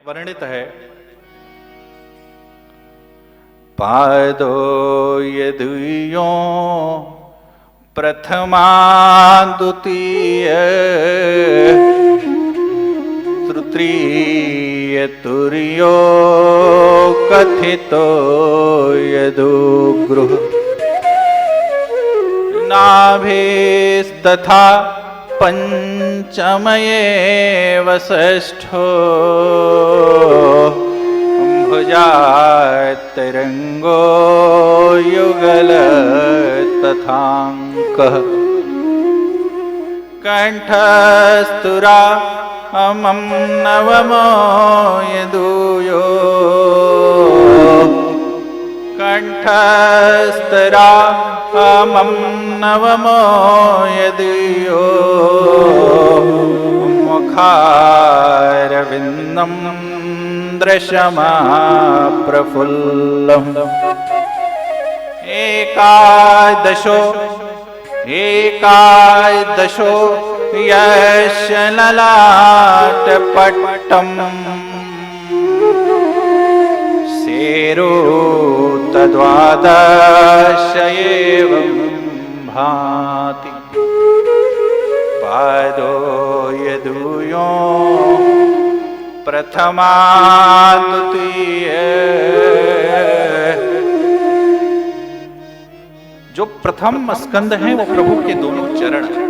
वर्णित है। पादो यदुयो प्रथमा द्वितीय तृतीय तुर्यो कथितो यदुगृह नाभिस्तथा पंचमये षष्ठो भुजातिरंगो युगल तथांकः कंठस्तुरा अमं नवमो यदुयो कंठस्तरा अमं नवमो यदुयो मुखारविन्दं दृशमा प्रफुल्लम् एकादशो यस्य ललाटपट्टम् शेरो तद्वादश एवं भाति पादो यदुयो प्रथमा द्वितीय। जो प्रथम स्कंद है वो प्रभु के दोनों चरण हैं।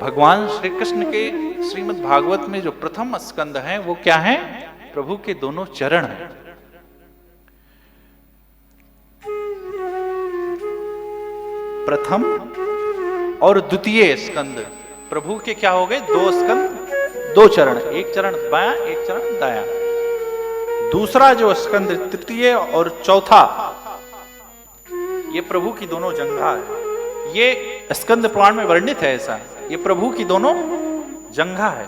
भगवान श्री कृष्ण के श्रीमद् भागवत में जो प्रथम स्कंद है वो क्या है? प्रभु के दोनों चरण हैं। प्रथम और द्वितीय स्कंद प्रभु के क्या हो गए? दो स्कंद, दो चरण, एक चरण बायां, एक चरण दायां। दूसरा जो स्कंद तृतीय और चौथा, ये प्रभु की दोनों जंघा है। ये स्कंद पुराण में वर्णित है ऐसा, ये प्रभु की दोनों जंघा है।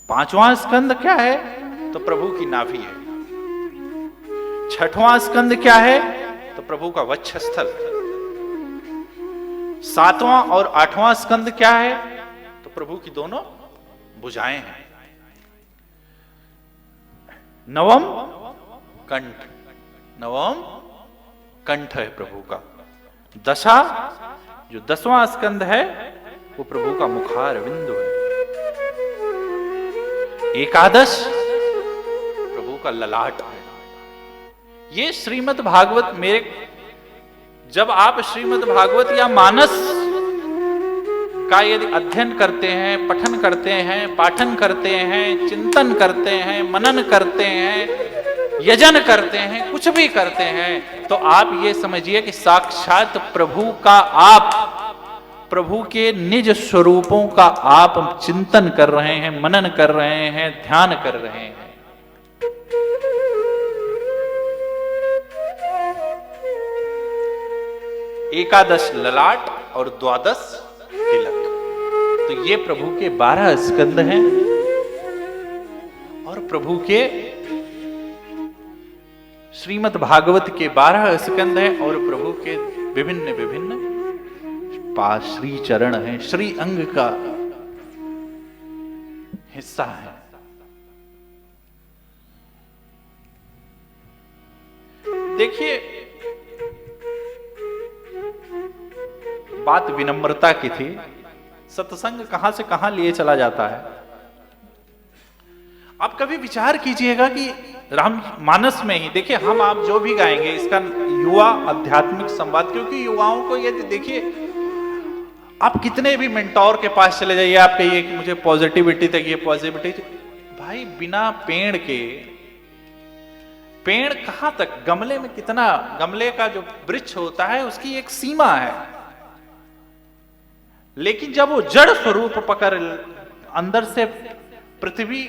पांचवां स्कंद क्या है? तो प्रभु की नाभि है। छठवां स्कंद क्या है? तो प्रभु का वक्षस्थल। सातवां और आठवां स्कंद क्या है? तो प्रभु की दोनों भुजाएं हैं। नवम कंठ, नवम कंठ है प्रभु का। दशा, जो 10वां स्कंद है वो प्रभु का मुखारविंद है। एकादश प्रभु का ललाट है। ये श्रीमद् भागवत मेरे, जब आप श्रीमद् भागवत या मानस का यदि अध्ययन करते हैं, पठन करते हैं, पाठन करते हैं, चिंतन करते हैं, मनन करते हैं, यजन करते हैं, कुछ भी करते हैं, तो आप ये समझिए कि साक्षात प्रभु का आप, प्रभु के निज स्वरूपों का आप चिंतन कर रहे हैं, मनन कर रहे हैं, ध्यान कर रहे हैं। एकादश ललाट और द्वादश तिलक, तो ये प्रभु के 12 स्कंद हैं और प्रभु के श्रीमद् भागवत के 12 स्कंद हैं और प्रभु के विभिन्न विभिन्न श्री चरण हैं, श्री अंग का हिस्सा है। देखिए, बात विनम्रता की थी। सत्संग कहां से कहां लिए चला जाता है। आप कभी विचार कीजिएगा कि राम मानस में ही देखिए, हम आप जो भी गाएंगे इसका युवा आध्यात्मिक संवाद, क्योंकि युवाओं को यदि देखिए, आप कितने भी मेंटोर के पास चले जाइए, आप कहिए कि मुझे पॉजिटिविटी चाहिए, पॉजिटिविटी, भाई बिना पेड़ के, पेड़ कहां तक, गमले में कितना, गमले का जो वृक्ष होता है उसकी एक सीमा है, लेकिन जब वो जड़ स्वरूप पकड़, अंदर से पृथ्वी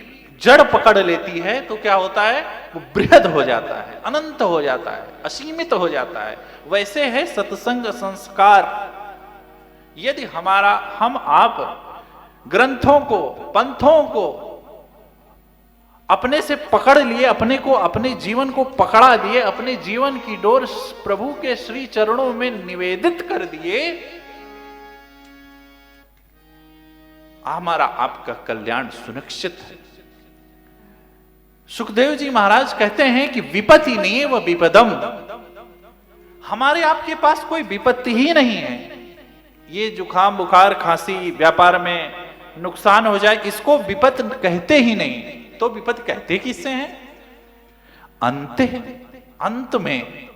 जड़ पकड़ लेती है तो क्या होता है, वो बृहद हो जाता है, अनंत हो जाता है, असीमित हो जाता है। वैसे है सत्संग संस्कार। यदि हमारा, हम आप ग्रंथों को, पंथों को अपने से पकड़ लिए, अपने को, अपने जीवन को पकड़ा दिए, अपने जीवन की डोर प्रभु के श्री चरणों में निवेदित कर दिए, हमारा आपका कल्याण सुनिश्चित है। सुखदेव जी महाराज कहते हैं कि विपत्ति नहीं व विपदम, हमारे आपके पास कोई विपत्ति ही नहीं है। ये जुकाम बुखार खांसी व्यापार में नुकसान हो जाए, इसको विपत्ति कहते ही नहीं। तो विपत्ति कहते किससे हैं? अंत में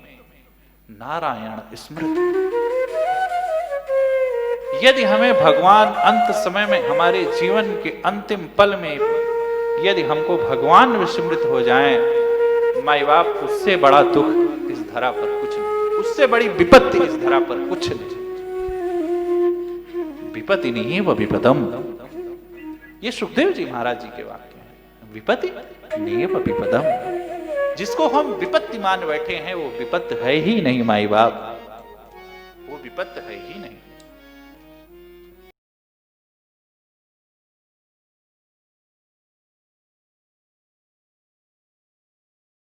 नारायण स्मृति। यदि हमें भगवान अंत समय में, हमारे जीवन के अंतिम पल में यदि हमको भगवान विस्मृत हो जाएं, माई बाप, उससे बड़ा दुख इस धरा पर कुछ नहीं, उससे बड़ी विपत्ति इस धरा पर कुछ नहीं। विपत्ति नहीं व विपदम, ये सुखदेव जी महाराज जी के वाक्य हैं। विपत्ति नहीं व विपदम, जिसको हम विपत्ति मान बैठे हैं वो विपत्त है ही नहीं माई बाप, वो विपत्त है ही नहीं।